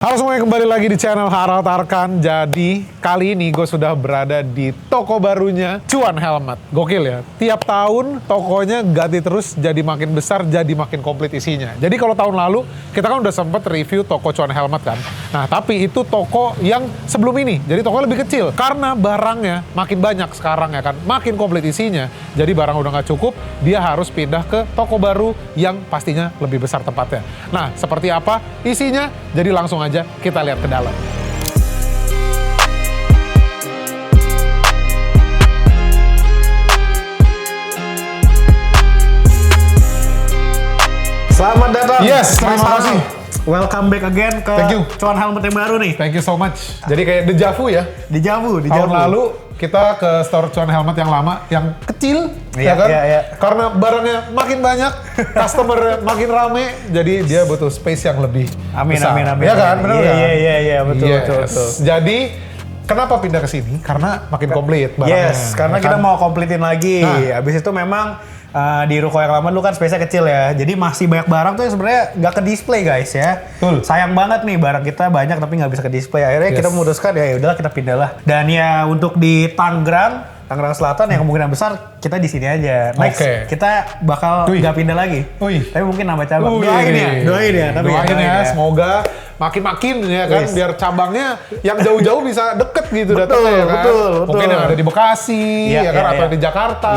Halo semuanya, kembali lagi di channel Harald Arkan. Jadi kali ini gue sudah berada di toko barunya Cuan Helmet. Gokil ya, tiap tahun tokonya ganti terus, jadi makin besar, jadi makin komplit isinya. Jadi kalau tahun lalu kita kan udah sempet review toko Cuan Helmet kan. Nah tapi itu toko yang sebelum ini, jadi toko lebih kecil. Karena barangnya makin banyak sekarang ya kan, makin komplit isinya. Jadi barang udah nggak cukup, dia harus pindah ke toko baru yang pastinya lebih besar tempatnya. Nah seperti apa isinya? Jadi langsung aja kita lihat ke dalam. Selamat datang. Yes, terima kasih. Welcome back again ke Cuan Helmet yang baru nih. Thank you so much. Jadi kayak dejavu ya. Dejavu. Tahun lalu kita ke store Cuan Helmet yang lama, yang kecil, ya kan? Iya. Karena barangnya makin banyak, customer makin rame, jadi dia butuh space yang lebih besar. Amin. Ya kan? Benar kan? Iya, betul. Jadi kenapa pindah ke sini? Karena makin komplit barangnya. Yes, karena ya kita kan? mau kompletin lagi. Nah. Habis itu memang di ruko yang lama dulu kan space-nya kecil ya. Jadi masih banyak barang tuh yang sebenarnya nggak ke display guys ya. Betul. Sayang banget nih barang kita banyak tapi nggak bisa ke display. Akhirnya kita memutuskan ya udahlah kita pindah lah. Dan ya untuk di Tangerang Selatan yang kemungkinan besar kita di sini aja. Next kita bakal nggak pindah lagi. Tapi mungkin nambah cabang. Doain ya. Doain ya. Semoga makin ya kan, biar cabangnya yang jauh-jauh bisa deket gitu datangnya ya kan. Betul. Mungkin yang ada di Bekasi ya kan, atau di Jakarta.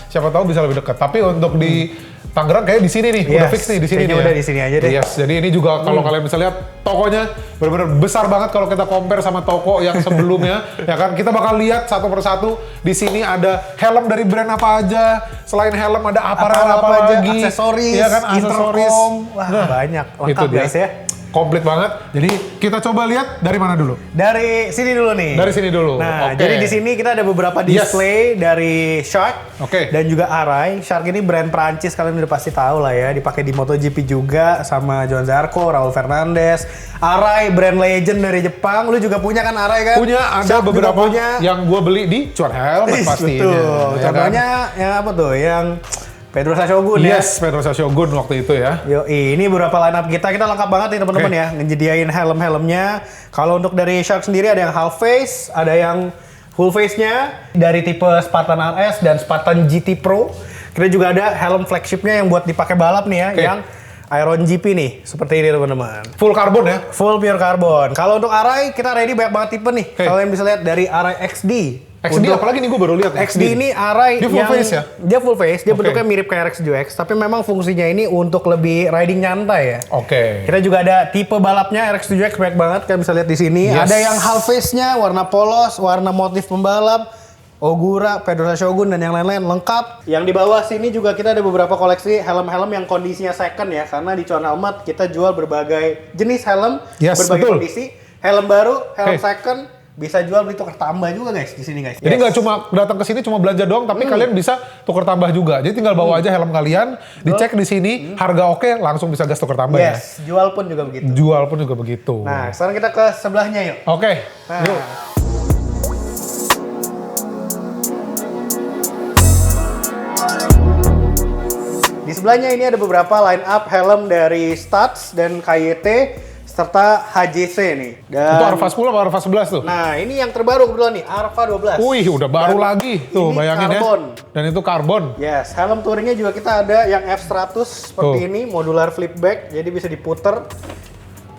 Siapa tahu bisa lebih dekat. Tapi untuk di Tangerang kayak di sini nih, udah fix nih di sini nih. Udah di sini aja deh. Yes, jadi ini juga kalau kalian bisa lihat tokonya benar-benar besar banget kalau kita compare sama toko yang sebelumnya, ya kan. Kita bakal lihat satu persatu. Di sini ada helm dari brand apa aja. Selain helm ada aparel apa lagi, aksesoris, ya kan, aksesoris. Wah, banyak lengkap guys ya. Komplit banget. Jadi kita coba lihat dari mana dulu? Dari sini dulu nih. Dari sini dulu. Nah, jadi di sini kita ada beberapa display dari Shark dan juga Arai. Shark ini brand Prancis, kalian udah pasti tahu lah ya. Dipakai di MotoGP juga sama Johan Zarco, Raul Fernandez. Arai brand legend dari Jepang. Lu juga punya kan Arai kan? Punya, ada Shark beberapa yang gue beli di Cuan Helmet pastinya. Betul. Ya contohnya kan? yang apa tuh? Yang Pedrosa Shogun ya? Yes, Pedrosa Shogun waktu itu ya. Ini beberapa line up kita lengkap banget nih teman-teman ya. Ngejadiin helm-helmnya. Kalau untuk dari Shark sendiri ada yang half face, ada yang full face-nya. Dari tipe Spartan RS dan Spartan GT Pro. Kita juga ada helm flagship-nya yang buat dipakai balap nih ya. Yang Iron GP nih, seperti ini teman-teman. Full karbon ya? Full pure karbon. Kalau untuk Arai, kita ready banyak banget tipe nih. Kalian bisa lihat dari Arai XD. XD apalagi nih gue baru lihat. XD ini Arai dia full face ya? Dia full face, dia bentuknya mirip kayak RX-7X, tapi memang fungsinya ini untuk lebih riding nyantai ya. Kita juga ada tipe balapnya RX-7X banyak banget, kalian bisa lihat di sini. Ada yang half face-nya, warna polos, warna motif pembalap, Ogura, Pedrosa Shogun, dan yang lain-lain lengkap. Yang di bawah sini juga kita ada beberapa koleksi helm-helm yang kondisinya second ya, karena di Cuan Helmet kita jual berbagai jenis helm, berbagai kondisi. Helm baru, helm second, bisa jual beli tukar tambah juga guys di sini guys. Jadi nggak cuma datang ke sini cuma belanja doang, tapi kalian bisa tukar tambah juga. Jadi tinggal bawa aja helm kalian, dicek di sini, harga oke, langsung bisa gas tukar tambah ya. Jual pun juga begitu. Jual pun juga begitu. Nah, sekarang kita ke sebelahnya yuk. Yuk. Di sebelahnya ini ada beberapa line up helm dari Stats dan KYT serta HJC nih. Dan itu Arva 10 apa Arva 11 tuh? Nah, ini yang terbaru kebetulan nih, Arva 12. Wih, udah baru lagi. Tuh, bayangin karbon. ya. Dan itu karbon. Yes, helm touringnya juga kita ada yang F100 seperti ini, modular flipback, jadi bisa diputer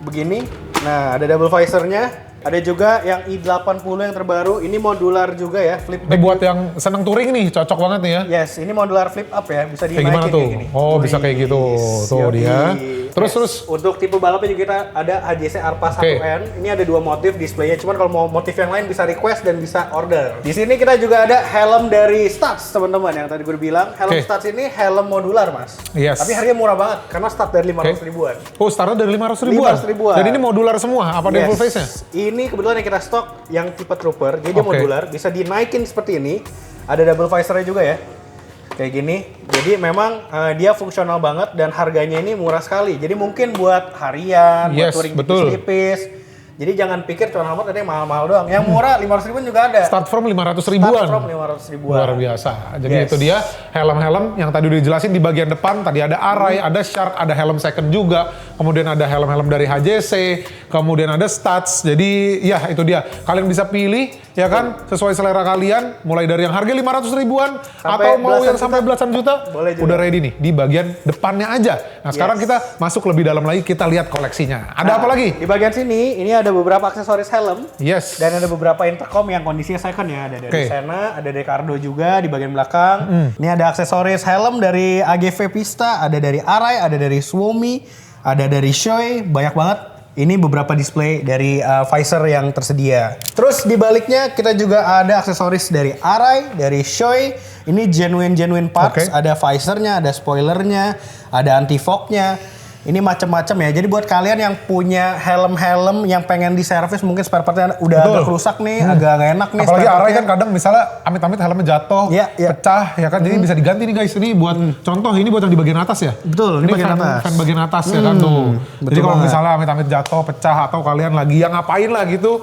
begini. Nah, ada double visornya. Ada juga yang i80 yang terbaru, ini modular juga ya, flip back. Ini buat yang seneng touring nih, cocok banget nih ya. Yes, ini modular flip up ya, bisa dinaikin kayak gimana tuh? Kayak gini. Oh, bisa kayak gitu. Tuh dia. Terus. Untuk tipe balapnya juga kita ada HJC Arpa 1N. Ini ada dua motif displaynya, cuman kalau mau motif yang lain bisa request dan bisa order. Di sini kita juga ada helm dari Stats, teman-teman, yang tadi gue bilang. Helm Stats ini helm modular, Mas. Yes. Tapi harganya murah banget, karena start dari 500 ribuan. Oh, startnya dari 500 ribuan? 500 ribuan. Dan ini modular semua? Apa dari full face-nya? Ini kebetulan yang kita stok yang tipe Trooper, jadi dia modular, bisa dinaikin seperti ini. Ada double visornya juga ya. Kayak gini. Jadi memang dia fungsional banget dan harganya ini murah sekali. Jadi mungkin buat harian, buat touring tipis-tipis. Jadi jangan pikir cuan helmet ada yang mahal-mahal doang. Yang murah 500 ribuan juga ada. Start from 500 ribuan. Start from 500 ribuan. Luar biasa. Jadi itu dia helm-helm yang tadi udah dijelasin di bagian depan. Tadi ada Arai, ada Shark, ada helm second juga. Kemudian ada helm-helm dari HJC. Kemudian ada Stats. Jadi ya itu dia. Kalian bisa pilih ya kan sesuai selera kalian. Mulai dari yang harga 500 ribuan. Atau mau yang sampai belasan juta. Boleh juga. Udah ready nih di bagian depannya aja. Nah sekarang kita masuk lebih dalam lagi. Kita lihat koleksinya. Ada apa lagi? Di bagian sini, ini ada beberapa aksesoris helm. Yes. Dan ada beberapa intercom yang kondisinya second ya. Ada dari Sena, ada dari Cardo juga di bagian belakang. Ini ada aksesoris helm dari AGV Pista, ada dari Arai, ada dari Suomi, ada dari Shoei, banyak banget. Ini beberapa display dari visor yang tersedia. Terus di baliknya kita juga ada aksesoris dari Arai, dari Shoei. Ini genuine parts, ada visornya, ada spoilernya, ada anti fognya. Ini macam-macam ya. Jadi buat kalian yang punya helm-helm yang pengen diservis, mungkin spare partnya udah agak rusak nih, agak nggak enak nih. Apalagi Arai kan kadang misalnya amit-amit helmnya jatuh, pecah ya kan. Jadi bisa diganti nih guys. Ini buat contoh, ini buat yang di bagian atas ya. Betul, ini bagian atas. Fan bagian atas ya kan tuh. Jadi kalau misalnya amit-amit jatuh, pecah atau kalian lagi yang ngapain lah gitu,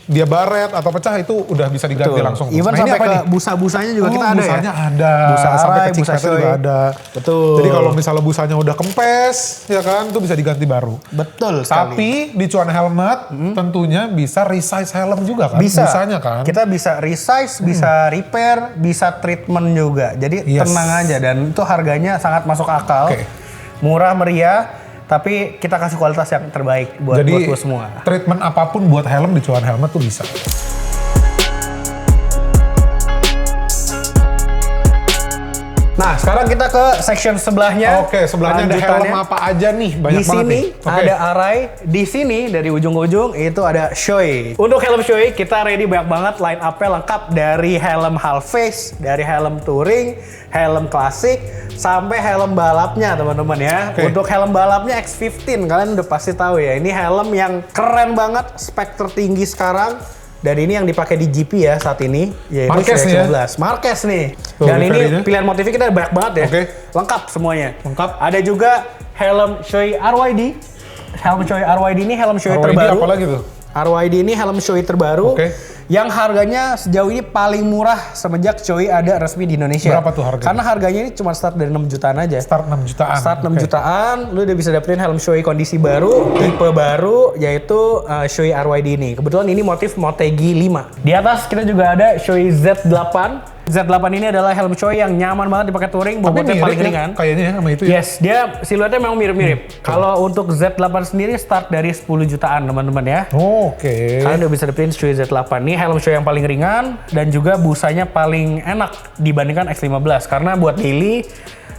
dia baret atau pecah itu udah bisa diganti langsung. Even sampai ke busa-busanya juga kita ada busanya ya. ada. Busa sampai Arai, ke busa Cincretnya juga ada. Betul. Jadi kalau misalnya busanya udah kempes, ya kan, itu bisa diganti baru. Betul sekali. Tapi di cuan helmet tentunya bisa resize helm juga kan? Bisa. Busanya kan? Kita bisa resize, bisa repair, bisa treatment juga. Jadi tenang aja dan itu harganya sangat masuk akal. Murah meriah. Tapi kita kasih kualitas yang terbaik buat lo semua. Treatment apapun buat helm di cuan helmet tuh bisa. Nah, sekarang kita ke section sebelahnya. Oke, sebelahnya ada helm apa aja nih? Banyak di banget sini nih. ada Arai, di sini dari ujung-ujung itu ada Shoei. Untuk helm Shoei kita ready banyak banget, line up-nya lengkap dari helm half face, dari helm touring, helm klasik, sampai helm balapnya teman-teman ya. Untuk helm balapnya X15, kalian udah pasti tahu ya. Ini helm yang keren banget, spek tertinggi sekarang. Dan ini yang dipakai di GP ya saat ini, yaitu Marquez nih ya? Marquez nih. Tuh, dan ini Ferry-nya. pilihan motifnya kita banyak banget ya. Lengkap semuanya. Lengkap. Ada juga helm Shoei RYD. Helm Shoei RYD ini helm Shoei RYD terbaru. apa lagi tuh? RYD ini helm Shoei terbaru. Yang harganya sejauh ini paling murah semenjak Shoei ada resmi di Indonesia. Berapa tuh harganya? Karena harganya ini cuma start dari 6 jutaan aja. Start 6 jutaan. Start 6 jutaan, lu udah bisa dapetin helm Shoei kondisi baru, tipe baru, yaitu Shoei RYD ini. Kebetulan ini motif Motegi 5. Di atas kita juga ada Shoei Z8. Z8 ini adalah helm Shoei yang nyaman banget dipakai touring, bobotnya paling ringan. Kayaknya ya sama itu ya. Yes, dia siluetnya memang mirip-mirip. Kalau untuk Z8 sendiri start dari 10 jutaan teman-teman ya. Kalian udah bisa dapetin Shoei Z8. Ini helm Shoei yang paling ringan dan juga busanya paling enak dibandingkan X15. Karena buat daily,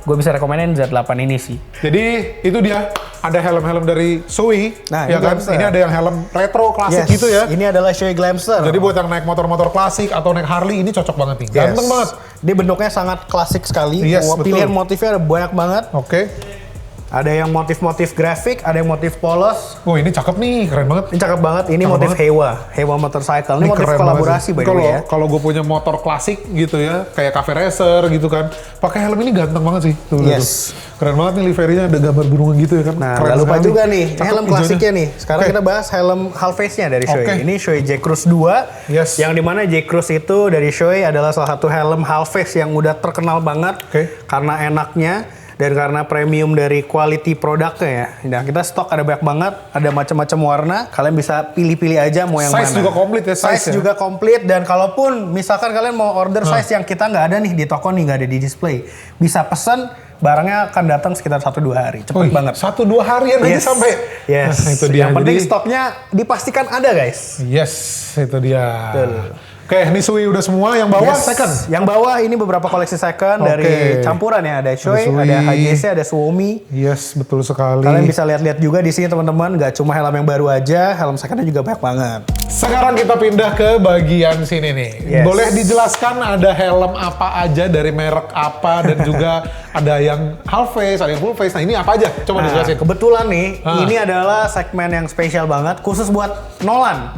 gue bisa rekomenin Z8 ini sih. Jadi itu dia, ada helm-helm dari Shoei, Nah, ya kan? Ini ada yang helm retro klasik gitu ya. Ini adalah Shoei Glamster. Jadi buat yang naik motor-motor klasik atau naik Harley ini cocok banget nih. Ganteng banget. Dia bentuknya sangat klasik sekali. Pilihan motifnya ada banyak banget. Ada yang motif-motif grafik, ada yang motif polos. Oh ini cakep nih, keren banget. Ini cakep banget. Ini motif Hewa Motorcycle. Ini motif kolaborasi by the way ya. Kalau gue punya motor klasik gitu ya, kayak Cafe Racer gitu kan, pakai helm ini ganteng banget sih. Tuh. Keren banget nih liverynya, ada gambar burungan gitu ya kan. Nah, keren gak lupa sekali. juga nih, Cakep helm klasiknya nih. Sekarang kita bahas helm half face-nya dari Shoei. Ini Shoei J-Cruise 2. Yang dimana J-Cruise itu dari Shoei adalah salah satu helm half face yang udah terkenal banget. Karena enaknya dan karena premium dari quality produknya ya. Nah, kita stok ada banyak banget, ada macam-macam warna. Kalian bisa pilih-pilih aja mau yang mana. Size juga komplit ya, size juga komplit. Dan kalaupun misalkan kalian mau order size yang kita nggak ada nih di toko nih, nggak ada di display, bisa pesen, barangnya akan datang sekitar 1-2 hari. Cepet banget. 1-2 harian aja sampai. Nah, itu dia. Yang penting stoknya dipastikan ada guys. Itu dia. Oke, ini Shoei udah semua, yang bawah second. Yang bawah ini beberapa koleksi second dari campuran ya, ada Shoei, ada HJC, ada Suomi. Betul sekali. Kalian bisa lihat-lihat juga di sini teman-teman, nggak cuma helm yang baru aja, helm secondnya juga banyak banget. Sekarang kita pindah ke bagian sini nih. Boleh dijelaskan ada helm apa aja dari merek apa dan juga ada yang half face, ada yang full face. Nah ini apa aja? Coba dijelasin. Kebetulan nih, ini adalah segmen yang spesial banget, khusus buat Nolan.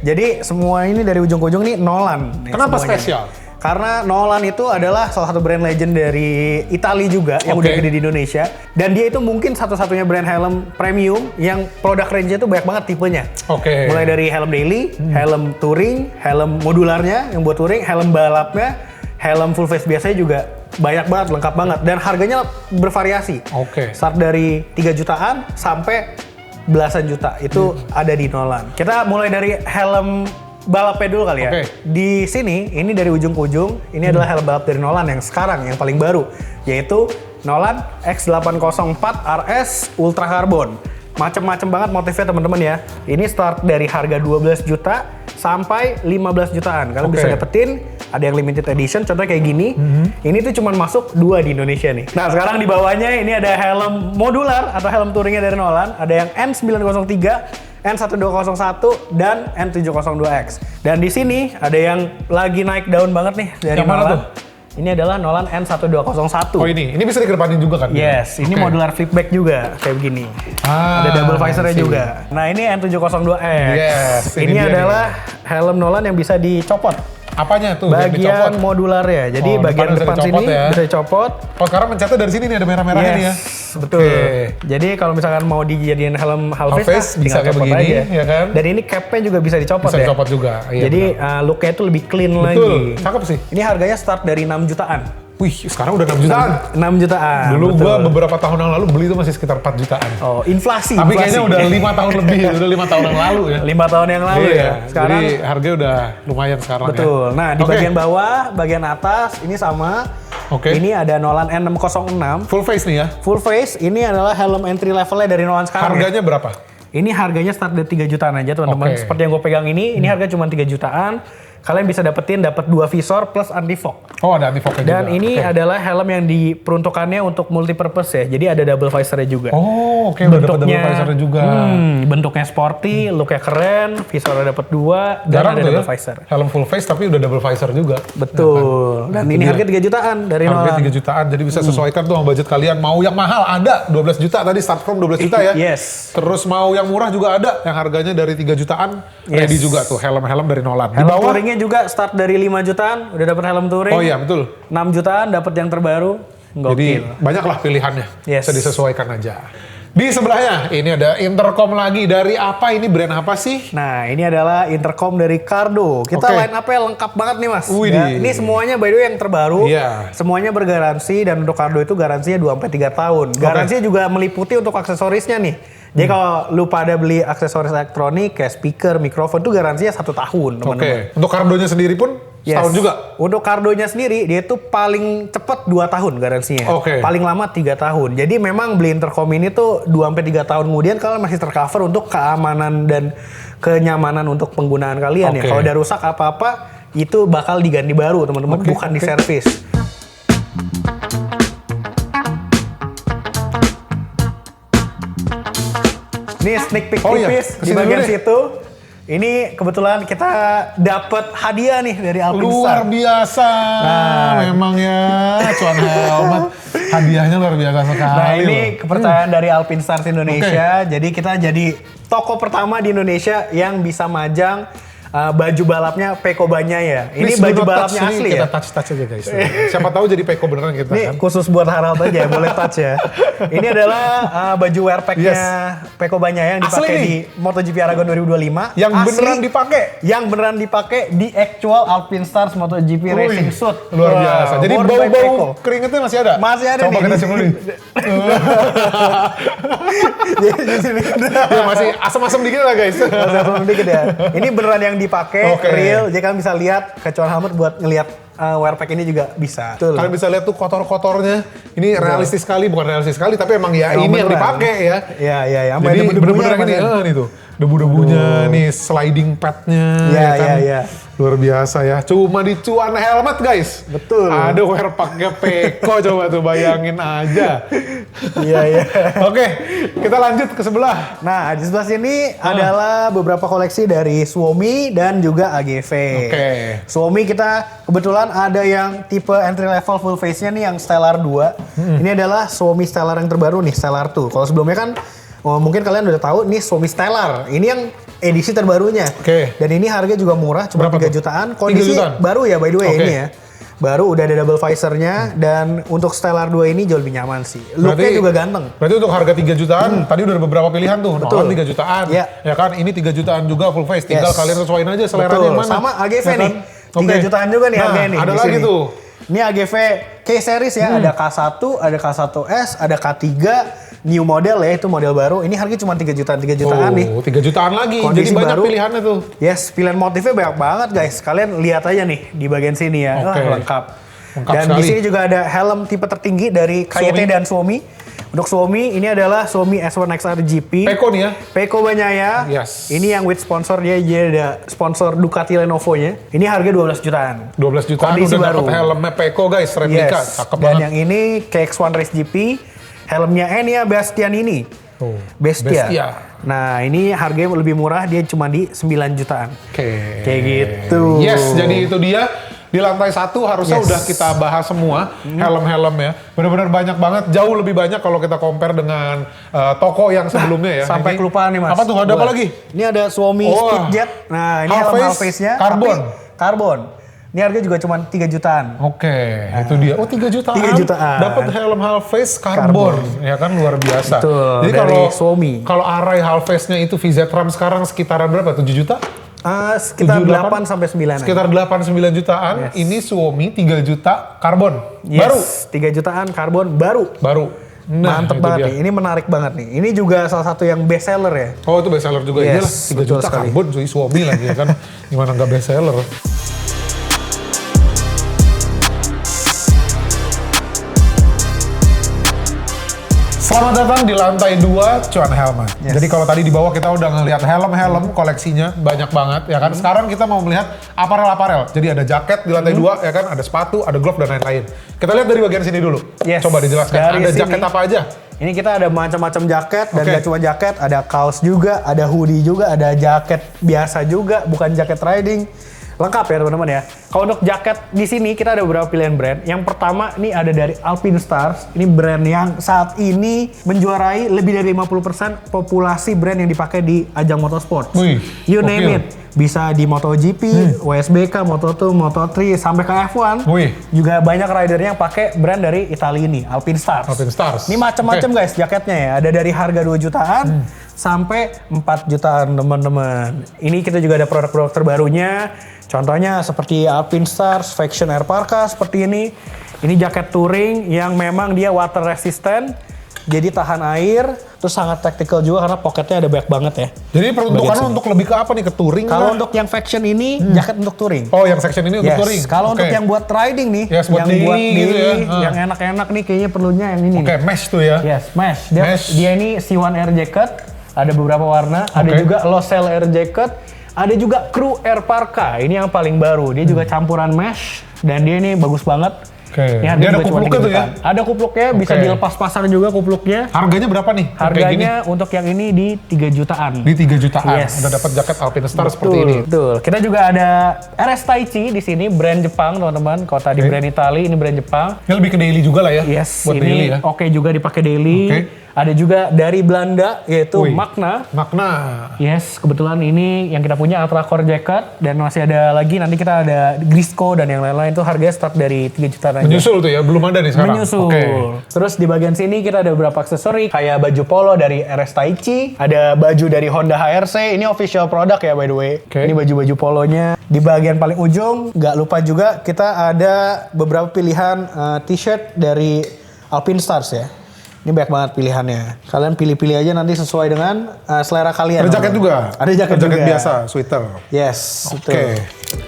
Jadi semua ini dari ujung ke ujung nih Nolan. Kenapa spesial? Karena Nolan itu adalah salah satu brand legend dari Italia juga yang udah gede di Indonesia. Dan dia itu mungkin satu-satunya brand helm premium yang produk range-nya tuh banyak banget tipenya. Mulai dari helm daily, helm touring, helm modularnya yang buat touring, helm balapnya, helm full face biasanya juga banyak banget, lengkap banget. Dan harganya bervariasi. Start dari 3 jutaan sampai belasan juta. Itu ada di Nolan. Kita mulai dari helm balapnya dulu kali ya. Di sini, ini dari ujung ke ujung, ini adalah helm balap dari Nolan yang sekarang, yang paling baru. Yaitu Nolan X804 RS Ultra Carbon. Macem-macem banget motifnya teman-teman ya. Ini start dari harga 12 juta sampai 15 jutaan. Kalian bisa dapetin, ada yang limited edition, contohnya kayak gini. Ini tuh cuma masuk 2 di Indonesia nih. Nah sekarang di bawahnya ini ada helm modular atau helm touringnya dari Nolan. Ada yang N903, N1201 dan N702X. Dan di sini ada yang lagi naik daun banget nih dari yang Nolan. mana tuh? Ini adalah Nolan N1201. Oh ini bisa dikedepanin juga kan? Yes, ini modular flipback juga kayak begini. Ada double visornya juga. Nah ini N702X. Yes, ini adalah helm Nolan yang bisa dicopot. Apanya tuh? Bagian modularnya. Jadi bagian depan sini bisa dicopot. Oh sekarang mencetnya dari sini nih, ada merah-merahnya nih ya. Betul. Jadi kalau misalkan mau dijadiin helm half face bisa kayak begini aja. Ya kan? Dan ini capnya juga bisa dicopot bisa dicopot juga. Iya, jadi looknya itu lebih clean lagi. Cakep sih. Ini harganya start dari 6 jutaan. Wih, sekarang udah 6 jutaan. 6 jutaan. Dulu gua beberapa tahun yang lalu beli itu masih sekitar 4 jutaan. Oh, inflasi. Tapi kayaknya udah 5 tahun lebih, udah 5 tahun yang lalu ya. 5 tahun yang lalu ya. Sekarang jadi harganya udah lumayan sekarang betul. Nah, di bagian bawah, bagian atas ini sama. Ini ada Nolan N606. Full face nih ya. Full face, ini adalah helm entry levelnya dari Nolan sekarang. Harganya berapa? Ini harganya start dari 3 jutaan aja teman-teman. Seperti yang gue pegang ini harga cuma 3 jutaan. Kalian bisa dapetin 2 visor plus anti fog. Oh ada anti fognya juga. Dan ini adalah helm yang diperuntukannya untuk multi-purpose ya. Jadi ada double visornya juga. Oh udah dapet double visornya juga. Bentuknya sporty, looknya keren, visornya dapat 2 dan ada double visor. Helm full face tapi udah double visor juga. Betul. Dan ini harga 3 jutaan dari Nolan. Harga 3 jutaan, jadi bisa sesuaikan tuh sama budget kalian. Mau yang mahal ada 12 juta tadi, start from 12 juta ya. Yes. Terus mau yang murah juga ada, yang harganya dari 3 jutaan. Ready juga tuh helm-helm dari Nolan. Di bawah juga start dari 5 jutaan, udah dapat helm touring. Oh iya betul. 6 jutaan dapat yang terbaru. Gokil. Jadi banyaklah pilihannya. Bisa disesuaikan aja. Di sebelahnya ini ada intercom lagi. Dari apa ini, brand apa sih? Nah ini adalah intercom dari Cardo. Kita line up-nya lengkap banget nih mas. Ya, ini semuanya by the way yang terbaru. Semuanya bergaransi dan untuk Cardo itu garansinya 2-3 tahun. Garansinya juga meliputi untuk aksesorisnya nih. Jadi kalau lu pada beli aksesoris elektronik kayak speaker, mikrofon tuh garansinya 1 tahun teman-teman. Untuk Cardonya sendiri pun setahun juga? Untuk Cardonya sendiri dia tuh paling cepet 2 tahun garansinya. Paling lama 3 tahun. Jadi memang beli intercom ini tuh 2-3 tahun kemudian kalian masih tercover untuk keamanan dan kenyamanan untuk penggunaan kalian ya. Kalau udah rusak apa-apa itu bakal diganti baru teman-teman, bukan diservis. Ini sneak peek tipis di bagian situ. Ini kebetulan kita dapat hadiah nih dari Alpinstar. Luar biasa. Memang ya, cuan helmet. Hadiahnya luar biasa sekali. Nah ini kepercayaan dari Alpinstar Indonesia. Jadi kita jadi toko pertama di Indonesia yang bisa majang baju balapnya Peko Banyaya. Ini baju balapnya asli ya. Kita touch aja guys. Siapa tahu jadi Peko beneran kita. Ini khusus buat Harald aja, boleh touch ya. Ini adalah baju wearpacknya Peko Banyaya yang dipakai di MotoGP Aragon 2025. Yang beneran dipakai? Yang beneran dipakai di actual Alpinstars MotoGP Racing Suit. Luar biasa. Jadi bau-bau keringetnya masih ada? Masih ada. Coba kita cium dulu. Masih asam-asam dikit lah guys. Masih asam dikit ya. Ini beneran yang dipakai real, jadi kalian bisa lihat kecuali helmet buat ngelihat wearpack ini juga bisa. Kalian bisa lihat tuh kotor-kotornya. Ini realistis sekali, bukan realistis sekali, tapi emang ya ini yang dipakai ya. Iya. Jadi bener-bener ini nih tuh. Debu-debunya, nih sliding padnya, Iya. Luar biasa ya. Cuma di cuan helmet guys. Betul. Ada wearpacknya Peko, coba tuh bayangin aja. Iya. Oke, kita lanjut ke sebelah. Nah, di sebelah sini adalah beberapa koleksi dari Suomi dan juga AGV. Suomi kita kebetulan ada yang tipe entry level full face-nya nih yang Stellar 2. Ini adalah Suomi Stellar yang terbaru nih, Stellar 2. Kalau sebelumnya kan mungkin kalian udah tahu nih Suomi Stellar. Ini yang edisi terbarunya. Dan ini harga juga murah, cuma 3 jutaan. Kondisi baru ya by the way ini ya. Baru udah ada double visornya dan untuk Stellar 2 ini jauh lebih nyaman sih. Looknya juga ganteng. Berarti untuk harga 3 jutaan, tadi udah ada beberapa pilihan tuh. Betul. Nolan 3 jutaan. Ya. Ya kan, ini 3 jutaan juga full face. Tinggal kalian sesuaiin aja seleranya yang mana. Sama AGV Ya nih. kan? 3 jutaan juga nih harganya nih. Ada di lagi sini. tuh. Ini AGV K-Series ya, ada K1, ada K1S, ada K3, new model ya, itu model baru. Ini harganya cuma 3 jutaan nih. 3 jutaan lagi. Kondisi Jadi banyak baru. pilihannya tuh. Yes, pilihan motifnya banyak banget guys. Kalian lihat aja nih di bagian sini ya. Oke. Wah, lengkap. Lengkap Dan sekali. di sini juga ada helm tipe tertinggi dari KYT Suomi. dan Suomi. Untuk Suomi ini adalah Suomi S1 XR GP. Peko nih ya. Peko Banyaya. Yes. Ini yang with sponsor dia ada sponsor Ducati Lenovo-nya. Ini harga 12 jutaan. 12 jutaan Kondisi udah baru. dapat helmnya Peko guys, replika. Yes. Cakep Dan banget. yang ini KX1 Race GP. Helmnya Enya Bastian ini. Tuh. Bestia. Bestia. Nah, ini harganya lebih murah, dia cuma di 9 jutaan. Oke. Kayak gitu. Yes, jadi itu dia. Di lantai 1 harusnya Yes. udah kita bahas semua helm-helm ya. Benar-benar banyak banget, jauh lebih banyak kalau kita compare dengan toko yang sebelumnya ya. Sampai Ini- kelupaan nih mas. Apa tuh, ada apa lagi? Ini ada Suomi Oh. Speedjet. Nah, ini Half helm face, half face-nya. karbon. tapi Karbon. Ini harga juga cuma 3 jutaan. Oke, itu dia. Oh 3 jutaan. 3 jutaan. Dapat helm half face karbon. Ya kan luar biasa. Betul, Jadi dari kalau Suomi. kalau array half face-nya itu VZ Ram sekarang sekitaran berapa? 7 juta? Sekitar 7, 8 sampai 9. Sekitar 8-9 jutaan. Yes. Ini Suomi 3 juta karbon. Yes, Baru. 3 jutaan karbon baru. Baru. Nah, Mantep itu banget dia. nih. Ini menarik banget nih. Ini juga salah satu yang best seller ya. Oh itu best seller juga. Yes, Iyalah 3 betul juta sekali. karbon cuy, Suomi lagi ya kan. Gimana nggak best seller. Selamat datang di lantai 2 Cuan Helmet. Yes. Jadi kalau tadi di bawah kita udah ngelihat helm-helm koleksinya banyak banget ya kan. Sekarang kita mau melihat aparel-aparel. Jadi ada jaket di lantai 2 ya kan, ada sepatu, ada glove dan lain-lain. Kita lihat dari bagian sini dulu. Yes. Coba dijelaskan. Dari Ada sini. jaket apa aja? Ini kita ada macam-macam jaket dan Oke. gak cuma jaket, ada kaos juga, ada hoodie juga, ada jaket biasa juga, bukan jaket riding. Lengkap ya teman-teman ya. Kalau untuk jaket di sini kita ada beberapa pilihan brand. Yang pertama ini ada dari Alpine Stars. Ini brand yang saat ini menjuarai lebih dari 50% populasi brand yang dipakai di ajang motorsport. Wih, You name gokil. it. Bisa di MotoGP, WSBK, Moto2, Moto3 sampai ke F1. Wih. Juga banyak rider yang pakai brand dari Italia ini, Alpine Stars. Alpine Stars. Ini macam-macam Oke. guys jaketnya ya. Ada dari harga 2 jutaan sampai 4 jutaan teman-teman. Ini kita juga ada produk-produk terbarunya. Contohnya seperti Alpine Stars Faction Air Parka seperti ini. Ini jaket touring yang memang dia water resistant. Jadi tahan air, terus sangat tactical juga karena pocketnya ada banyak banget ya. Jadi peruntukannya Bagian sini. untuk lebih ke apa nih? Ke touring Kalau kah? untuk yang Faction ini, jaket untuk touring. Oh yang section ini untuk Yes. touring? Kalau untuk Oke. yang buat riding nih, Yes, buat yang buat daily gitu daily, ya. yang enak-enak nih kayaknya perlunya yang ini Oke, nih. mesh tuh ya. Yes, mesh. Mesh. Dia ini C1 Air Jacket, ada beberapa warna, ada Oke. juga Losel Air Jacket, ada juga Crew Air Parka. Ini yang paling baru. Dia juga campuran mesh dan dia ini bagus banget. Oke. Ini Dia harganya ada juga cuma kupluknya 3 tuh ya? jutaan. Ada kupluknya, bisa Oke. dilepas pasang juga kupluknya. Harganya berapa nih? Kayak gini? Harganya untuk yang ini di 3 jutaan. Di 3 jutaan. Yes. Udah dapat jaket Alpine Star seperti ini. Betul. Kita juga ada RS Taichi di sini, brand Jepang teman-teman. Kalau tadi Oke. brand Itali, ini brand Jepang. Ini lebih ke daily juga lah ya. Yes, Buat daily ini ya. oke juga dipakai daily. Oke. Ada juga dari Belanda yaitu Wih. Magna. Makna. Yes, kebetulan ini yang kita punya Ultra Core Jacket dan masih ada lagi nanti kita ada Grisco dan yang lain-lain itu harganya start dari 3 jutaan aja. Menyusul tuh ya, belum ada nih sekarang. Menyusul. Oke. Terus di bagian sini kita ada beberapa aksesori kayak baju polo dari RS Taichi, ada baju dari Honda HRC, ini official product ya by the way. Oke. Ini baju-baju polonya. Di bagian paling ujung, nggak lupa juga kita ada beberapa pilihan t-shirt dari Alpine Stars ya. Ini banyak banget pilihannya. Kalian pilih-pilih aja nanti sesuai dengan selera kalian. Ada jaket juga? Ada jaket juga. biasa, sweater. Yes, Oke. betul.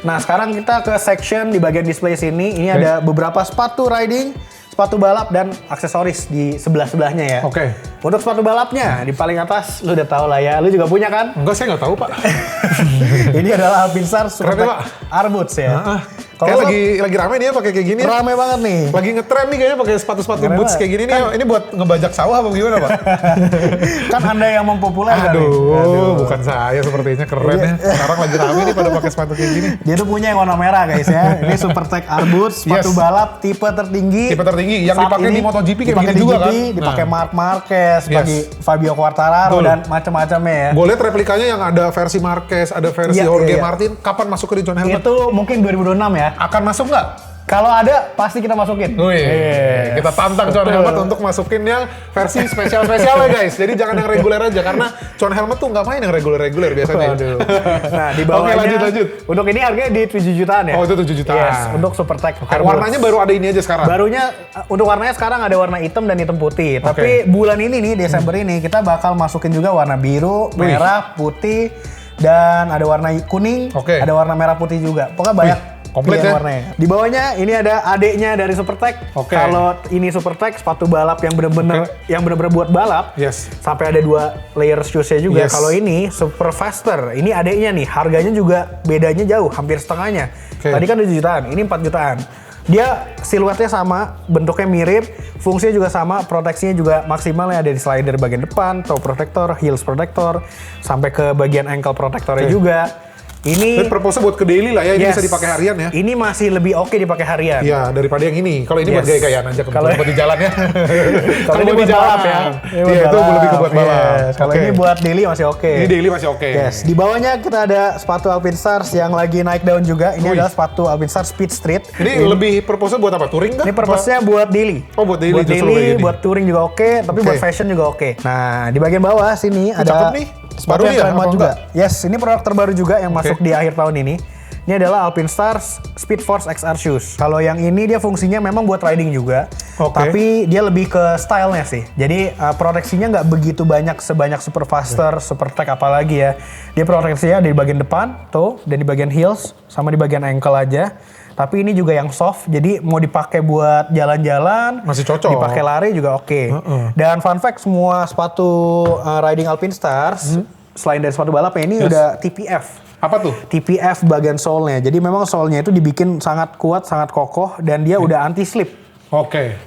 Nah sekarang kita ke section di bagian display sini. Ini Oke. ada beberapa sepatu riding, sepatu balap dan aksesoris di sebelah-sebelahnya ya. Oke. Untuk sepatu balapnya di paling atas, lu udah tahu lah ya. Lu juga punya kan? Enggak, saya nggak tahu Pak. Ini adalah Alpine Stars Keren ya, Supertech Pak. Arboots ya. Kayak Kalau lagi rame dia pakai kayak gini. rame banget nih. Lagi ngetren nih kayaknya pakai sepatu-sepatu Keren boots banget. kayak gini nih. Ini buat ngebajak sawah apa gimana Pak? Kan Anda yang mempopulerkan. nih. Aduh, bukan saya sepertinya keren ya. Sekarang lagi rame nih pada pakai sepatu kayak gini. Dia tuh punya yang warna merah guys ya. Ini Supertech Arboots, sepatu Yes. balap tipe tertinggi. Tipe tertinggi, yang Saat dipakai ini di MotoGP kayak dipakai begini di juga GP, kan? Dipakai Nah. Marc Marquez, Yes. bagi Fabio Quartararo Betul. dan macam-macamnya ya. Gue lihat replikanya yang ada versi Marquez, ada versi Iya, Jorge iya. Martin. Kapan masuk ke di John Helmet? Itu mungkin 2026 ya. Akan masuk nggak? Kalau ada pasti kita masukin. Wih, kita tantang Cuan Helmet untuk masukin yang versi spesial-spesial ya guys. Jadi jangan yang reguler aja karena Cuan Helmet tuh nggak main yang reguler biasanya. Waduh. Nah, di bawahnya. Oke, lanjut. Untuk ini harganya di 7 jutaan ya. Oh, itu 7 jutaan. Yes, untuk Super Tech. Warnanya baru ada ini aja sekarang. Barunya untuk warnanya sekarang ada warna hitam dan hitam putih. Tapi bulan ini nih Desember ini kita bakal masukin juga warna biru, merah, putih, dan ada warna kuning, ada warna merah putih juga. Pokoknya banyak komplit ya warnanya. Di bawahnya ini ada adeknya dari Super Tech. Kalau ini Super Tech sepatu balap yang bener-bener buat balap. Sampai ada 2 layer shoes-nya juga. Kalau ini Super Faster, ini adeknya nih. Harganya juga bedanya jauh, hampir setengahnya. Tadi kan 7 jutaan, ini 4 jutaan. Dia siluetnya sama, bentuknya mirip, fungsinya juga sama, proteksinya juga maksimal ya, ada di slider bagian depan, toe protector, heels protector, sampai ke bagian ankle protectornya juga. Ini purpose buat ke daily lah ya, ini bisa dipakai harian ya. Ini masih lebih oke dipakai harian. Iya, daripada yang ini. Kalau ini buat gaya-gayaan aja, kalau buat di jalan ya. Kalau ini buat balap ya. Iya, itu lebih ke buat balap. Kalau ini buat daily masih oke. Ini daily masih oke. Di bawahnya kita ada sepatu Alpinestars yang lagi naik daun juga. Ini adalah sepatu Alpinestars Speed Street. Ini lebih purpose buat apa? Touring kah? Ini purpose-nya buat daily. Oh, buat daily. Buat daily, buat touring juga oke, tapi buat fashion juga oke. Nah, di bagian bawah sini ada baru ya? juga. Yes, ini produk terbaru juga yang masuk di akhir tahun ini. Ini adalah Alpinestars Speed Force XR Shoes. Kalau yang ini dia fungsinya memang buat riding juga, tapi dia lebih ke stylenya sih. Jadi proteksinya nggak begitu sebanyak Super Faster, Super Tech apalagi ya. Dia proteksinya di bagian depan, toe, dan di bagian heels, sama di bagian ankle aja. Tapi ini juga yang soft, jadi mau dipakai buat jalan-jalan, masih cocok. Dipakai lari juga oke. Dan fun fact, semua sepatu riding Alpinestars, selain dari sepatu balapnya ini udah TPF. Apa tuh? TPF bagian sole-nya. Jadi memang sole-nya itu dibikin sangat kuat, sangat kokoh, dan dia udah anti-slip.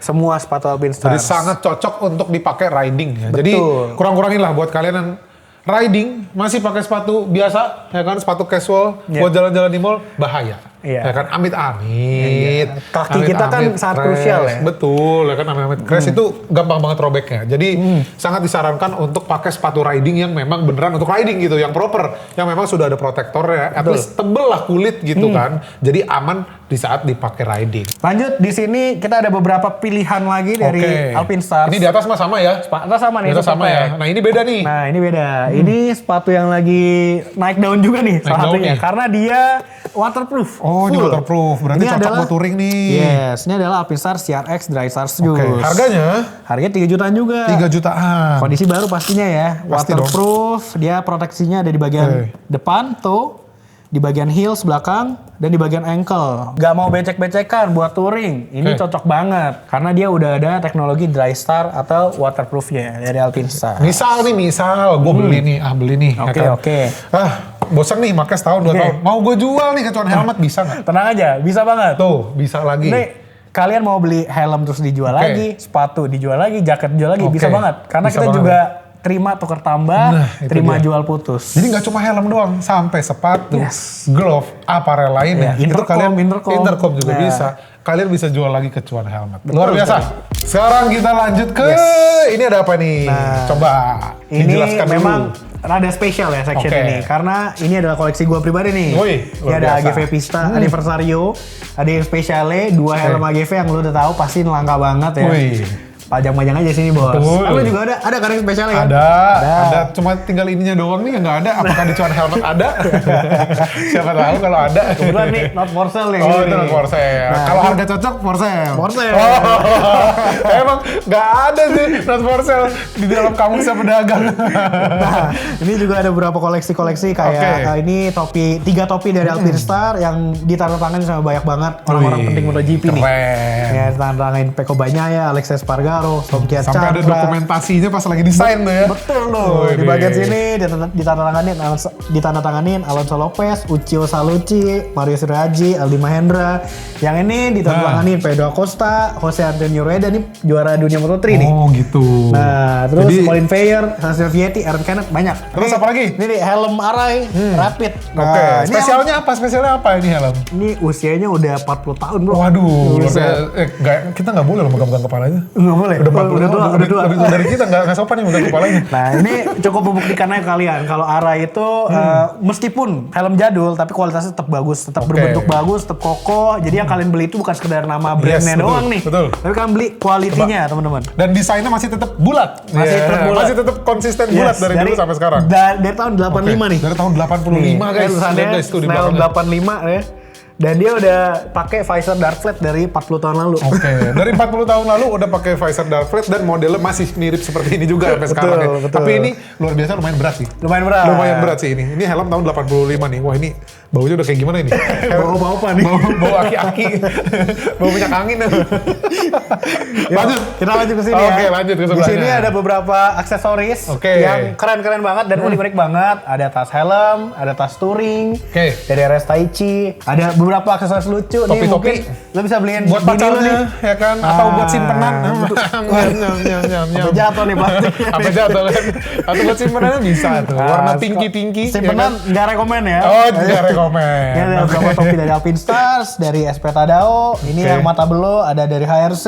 Semua sepatu Alpinestars. Jadi sangat cocok untuk dipakai riding ya. Jadi kurang-kurangin lah buat kalian yang riding masih pakai sepatu biasa, ya kan, sepatu casual buat jalan-jalan di mall, bahaya. Ya kan, amit-amit. Kaki kita kan sangat krusial ya. Betul, ya kan, amit-amit crash itu gampang banget robeknya. Jadi sangat disarankan untuk pakai sepatu riding yang memang beneran untuk riding gitu, yang proper, yang memang sudah ada protektornya, at least tebel lah kulit gitu kan. Jadi aman di saat dipakai riding. Lanjut, di sini kita ada beberapa pilihan lagi dari Alpinestars. Ini di atas mah sama ya? Atas sama nih. Di atas sama ya. Nah, ini beda nih. Nah, ini beda. Ini sepatu yang lagi naik daun juga nih, salah satunya. Karena dia waterproof. Oh, ini waterproof. Berarti ini cocok buat touring nih. Yes, ini adalah Alpinestars CRX Dry Stars Shoes. Harganya? Harganya 3 jutaan juga. 3 jutaan. Kondisi baru pastinya ya. Pasti waterproof, dia proteksinya ada di bagian depan, toe, di bagian heels belakang, dan di bagian ankle. Gak mau becek-becekan buat touring, ini cocok banget. Karena dia udah ada teknologi Dry Star atau waterproofnya dari Alpinestars. Misal gue beli nih, beli nih. Oke. Bosan nih pakai setahun 2 tahun. Mau gue jual nih ke Cuan Helmet, bisa nggak? Tenang aja, bisa banget. Tuh, bisa lagi. Nih, kalian mau beli helm terus dijual lagi, sepatu dijual lagi, jaket dijual lagi, bisa banget. Karena bisa kita juga terima tukar tambah, terima jual putus. Jadi nggak cuma helm doang, sampai sepatu, glove, apparel lainnya. Intercom juga bisa. Kalian bisa jual lagi ke Cuan Helmet. Luar biasa. Sekarang kita lanjut ke ini ada apa nih? Coba dijelaskan dulu. Memang rada spesial ya section ini, karena ini adalah koleksi gue pribadi nih. Ini ada AGV Pista Anniversario, ada yang spesialnya 2 helm AGV yang lu udah tahu pasti langka banget ya. Pajang-pajang aja sini bos. Lu juga ada kan yang spesialnya kan? Ada. Cuma tinggal ininya doang nih yang nggak ada. Apakah di Cuan Helmet ada? Siapa tahu kalau ada. Kebetulan nih not for sale nih. Oh, itu not for sale. Kalau harga cocok for sale. Emang nggak ada sih not for sale di dalam kamusnya pedagang. Nah, ini juga ada beberapa koleksi-koleksi kayak ini 3 topi dari Alpinestars yang ditandatangani sama banyak banget orang-orang penting MotoGP nih. Ya, ditandatangani Pecco Bagnaia, Alex Espargaro, Sampai ada dokumentasinya pas lagi desain tuh ya. Betul loh. Di bagian sini ditandatanganin Alonso Lopez, Uccio Salucci, Mario Siraji, Aldi Mahendra. Yang ini ditandatanganin Pedro Acosta, Jose Antonio Rueda nih juara dunia Moto3 nih. Oh gitu. Nah, terus Colin Veyer, Sasha Vietti, Aaron Canet, banyak. Terus apa lagi? Ini nih helm Arai Rapid. Spesialnya apa ini helm? Ini usianya udah 40 tahun bro. Waduh, kita nggak boleh loh megang-megang kepalanya. Nggak boleh. ya? Udah 40 udah tua. Lebih tua dari kita, nggak sopan nih megang kepalanya. Nah ini cukup membuktikannya kalian kalau Ara itu meskipun helm jadul tapi kualitasnya tetap bagus, tetap berbentuk bagus, tetap kokoh. Jadi yang kalian beli itu bukan sekedar nama brandnya doang nih, tapi kalian beli kualitinya teman-teman. Dan desainnya masih tetap bulat, masih tetap konsisten bulat dari dulu sampai sekarang. Dari tahun 85 nih. Dari tahun 85 guys. Tulisannya Snell 85 ya. Dan dia udah pakai visor dark flat dari 40 tahun lalu. Dari 40 tahun lalu udah pakai visor dark flat dan modelnya masih mirip seperti ini juga sampai sekarang ya. Tapi ini luar biasa lumayan berat sih. Lumayan berat sih ini. Ini helm tahun 85 nih. Wah ini baunya udah kayak gimana ini? Bau apa nih? Bau aki-aki. Bau minyak angin. Lanjut. Kita lanjut ke sini ya. Oke, lanjut ke sebelahnya. Di sini ada beberapa aksesoris yang keren-keren banget dan unik-unik banget. Ada tas helm, ada tas touring, dari RS Taichi, ada beberapa aksesoris lucu nih, mungkin lo bisa beliin buat pacarnya ya kan, atau buat simpenan. Apa jatuh nih pasti. Apa jatuh kan? Atau buat simpenannya bisa tuh, warna pinky. Simpenan nggak rekomen ya. Oh, nggak rekomen. Ini ada beberapa topi dari Alpinstars, dari SP Tadao, ini yang mata belo, ada dari HRC.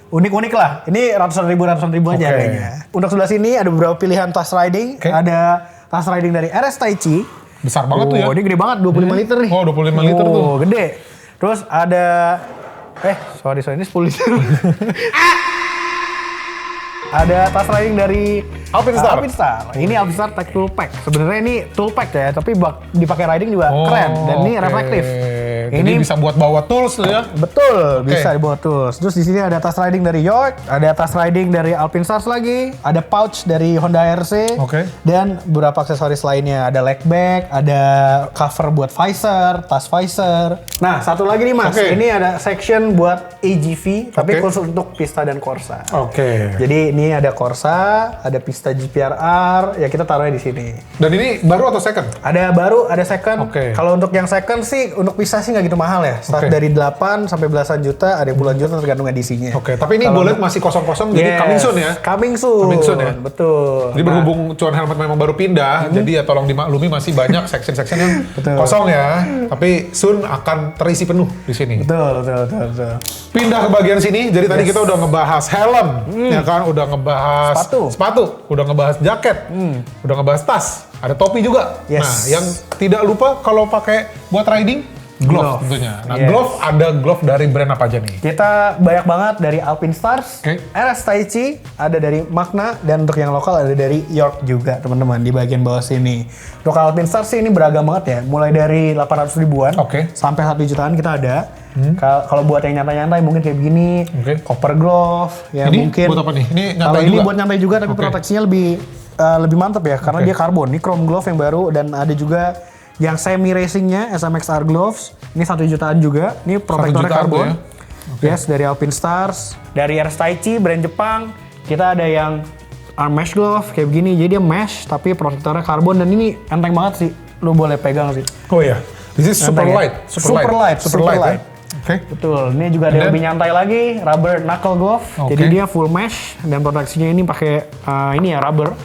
Unik-unik lah, ini ratusan ribu aja kayaknya. Untuk sebelah sini ada beberapa pilihan tas riding, ada tas riding dari RS Taichi. Besar banget tuh ya. Ini gede banget, 25 liter nih. Oh, 25 liter tuh. Gede. Terus ada sorry ini 10 liter. Ada tas riding dari Alpinstar. Ini Alpinstar Tech Tool Pack. Sebenarnya ini tool pack ya, tapi dipakai riding juga keren dan ini reflektif. Ini bisa buat bawa tools tuh ya. Betul, bisa dibawa tools. Terus di sini ada tas riding dari York, ada tas riding dari Alpinstars lagi, ada pouch dari Honda RC, dan beberapa aksesoris lainnya. Ada leg bag, ada cover buat visor, tas visor. Nah, satu lagi nih Mas, ini ada section buat AGV, tapi khusus untuk Pista dan Corsa. Jadi ini ada Corsa, ada Pista GPRR, ya kita taruhnya di sini. Dan ini baru atau second? Ada baru, ada second. Kalau untuk yang second sih, untuk Pista sih nggak gitu mahal ya. Start dari 8 sampai belasan juta, ada yang puluhan juta tergantung edisinya. Tapi ini boleh masih kosong-kosong, jadi coming soon ya? Coming soon ya? Betul. Jadi berhubung Cuan Helmet memang baru pindah, jadi ya tolong dimaklumi masih banyak section-section yang kosong ya. Tapi soon akan terisi penuh di sini. Betul. Pindah ke bagian sini, jadi tadi kita udah ngebahas helm, ya kan? Udah ngebahas sepatu, udah ngebahas jaket, udah ngebahas tas, ada topi juga. Nah, yang tidak lupa kalau pakai buat riding, glove tentunya. Nah, ada glove dari brand apa aja nih? Kita banyak banget dari Alpinstars, RS Taichi, ada dari Magna, dan untuk yang lokal ada dari York juga teman-teman di bagian bawah sini. Untuk Alpinstars sih ini beragam banget ya, mulai dari 800 ribuan sampai 1 jutaan kita ada. Kalau buat yang nyantai-nyantai mungkin kayak begini, copper glove, ya ini mungkin. Buat apa nih? Ini nyantai kalau juga? Ini buat nyantai juga tapi proteksinya lebih mantap ya, karena dia karbon. Ini chrome glove yang baru dan ada juga yang semi racingnya SMXR gloves. Ini 1 jutaan juga. Ini protektornya karbon. Ya? Dari Alpinstars, dari RS Taichi brand Jepang. Kita ada yang arm mesh glove kayak begini. Jadi dia mesh tapi protektornya karbon dan ini enteng banget sih. Lu boleh pegang sih. Oh iya. This is super light. Super light. Betul. Ini juga ada yang lebih nyantai lagi, rubber knuckle glove. Jadi dia full mesh dan proteksinya ini pakai ini ya rubber.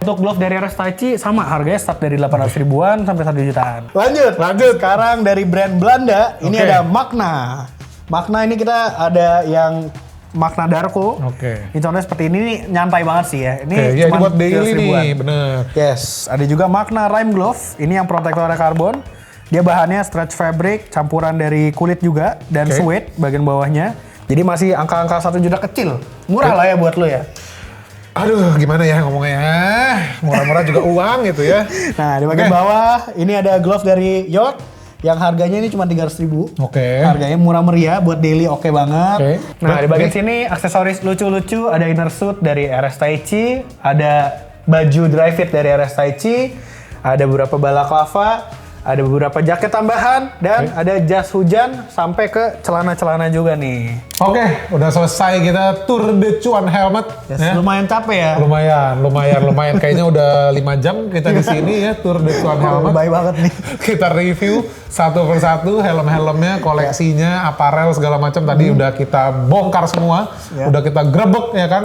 Untuk glove dari RS Taichi sama harganya start dari 800 ribuan sampai 1 jutaan. Lanjut. Sekarang dari brand Belanda, ini ada Magna. Magna ini kita ada yang Magna Darko. Ini contohnya seperti ini nih, nyantai banget sih ya. Ini ini buat daily nih, bener. Yes, ada juga Magna Rime Glove. Ini yang protektornya karbon. Dia bahannya stretch fabric, campuran dari kulit juga dan suede bagian bawahnya. Jadi masih angka-angka 1 juta kecil. Murah lah ya buat lo ya. Aduh, gimana ya ngomongnya ya? Murah-murah juga uang gitu ya. Nah, di bagian bawah ini ada glove dari York yang harganya ini cuma 300 ribu. Harganya murah meriah buat daily banget. Nah, di bagian sini aksesoris lucu-lucu, ada inner suit dari RS Taichi, ada baju dry fit dari RS Taichi, ada beberapa balaclava, ada beberapa jaket tambahan, dan ada jas hujan sampai ke celana-celana juga nih. Udah selesai kita tour de Cuan Helmet. Lumayan capek ya. Lumayan. Kayaknya udah 5 jam kita di sini ya tour de Cuan Helmet. Baik banget nih. Kita review satu persatu helm-helmnya, koleksinya, aparel segala macam tadi udah kita bongkar semua, udah kita grebek ya kan.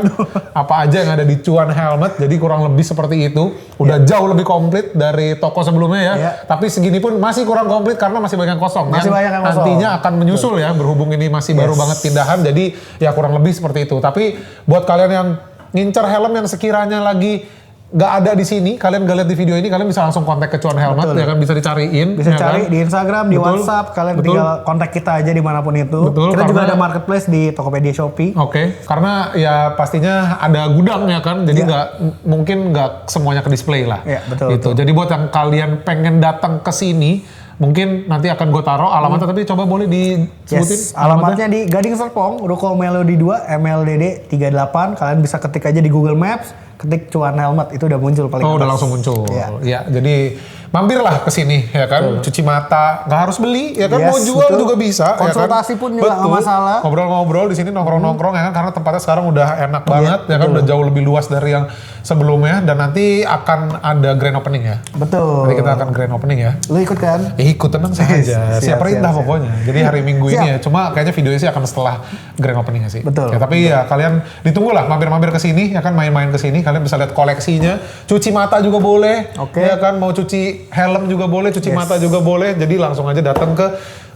Apa aja yang ada di Cuan Helmet. Jadi kurang lebih seperti itu. Udah jauh lebih komplit dari toko sebelumnya ya. Tapi segi segini pun masih kurang komplit karena masih banyak yang kosong. Masih banyak yang kosong. Nantinya akan menyusul ya, berhubung ini masih baru banget pindahan, jadi ya kurang lebih seperti itu. Tapi buat kalian yang ngincer helm yang sekiranya lagi nggak ada di sini, kalian nggak lihat di video ini, kalian bisa langsung kontak ke Cuan Helmet, ya kan, bisa dicariin. Bisa ya cari kan? di Instagram, di WhatsApp, kalian tinggal kontak kita aja dimanapun itu. Kita juga ada marketplace di Tokopedia Shopee. Oke, karena ya pastinya ada gudang ya kan, jadi nggak mungkin nggak semuanya ke display lah. Iya, betul. Gitu. Jadi buat yang kalian pengen datang ke sini, mungkin nanti akan gue taruh alamatnya, tapi coba boleh disebutin? Alamatnya di Gading Serpong, Ruko Melody 2, MLDD 38. Kalian bisa ketik aja di Google Maps, ketik Cuan Helmet, itu udah muncul paling atas. Udah langsung muncul. Iya. Ya, jadi mampirlah ke sini ya kan, cuci mata, nggak harus beli ya kan, mau jual juga bisa. Konsultasi ya kan? pun juga nggak masalah. Ngobrol-ngobrol di sini, nongkrong-nongkrong ya kan, karena tempatnya sekarang udah enak banget ya kan, udah jauh lebih luas dari yang sebelumnya, dan nanti akan ada grand opening ya. Betul. Nanti kita akan grand opening ya. Lu ikut kan? Ikut, tenang saja. Siap perintah pokoknya. Jadi hari Minggu ini ya. Cuma kayaknya videonya sih akan setelah grand openingnya sih. Betul. Ya, tapi ya kalian ditunggu lah, mampir-mampir ke sini ya kan, main-main ke sini. Kalian bisa lihat koleksinya. Cuci mata juga boleh. Ya kan, mau cuci helm juga boleh, cuci mata juga boleh. Jadi langsung aja datang ke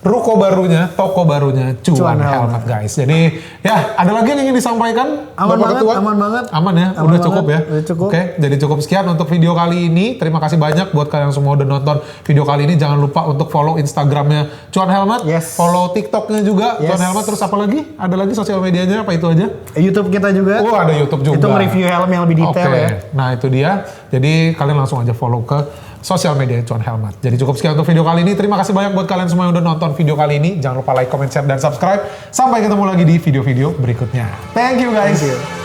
ruko barunya, toko barunya Cuan Helmet guys. Jadi ya, ada lagi yang ingin disampaikan? Aman banget, aman banget. Aman ya, aman udah banget, cukup ya. Udah cukup. Oke, jadi cukup sekian untuk video kali ini. Terima kasih banyak buat kalian yang semua udah nonton video kali ini. Jangan lupa untuk follow Instagramnya Cuan Helmet, follow TikToknya juga Cuan Helmet. Terus apa lagi? Ada lagi sosial medianya apa itu aja? YouTube kita juga. Oh, ada YouTube juga. Itu review helm yang lebih detail ya. Nah itu dia. Jadi kalian langsung aja follow ke sosial media Cuan Helmet. Jadi cukup sekian untuk video kali ini. Terima kasih banyak buat kalian semua yang udah nonton video kali ini. Jangan lupa like, comment, share, dan subscribe. Sampai ketemu lagi di video-video berikutnya. Thank you guys. Thank you.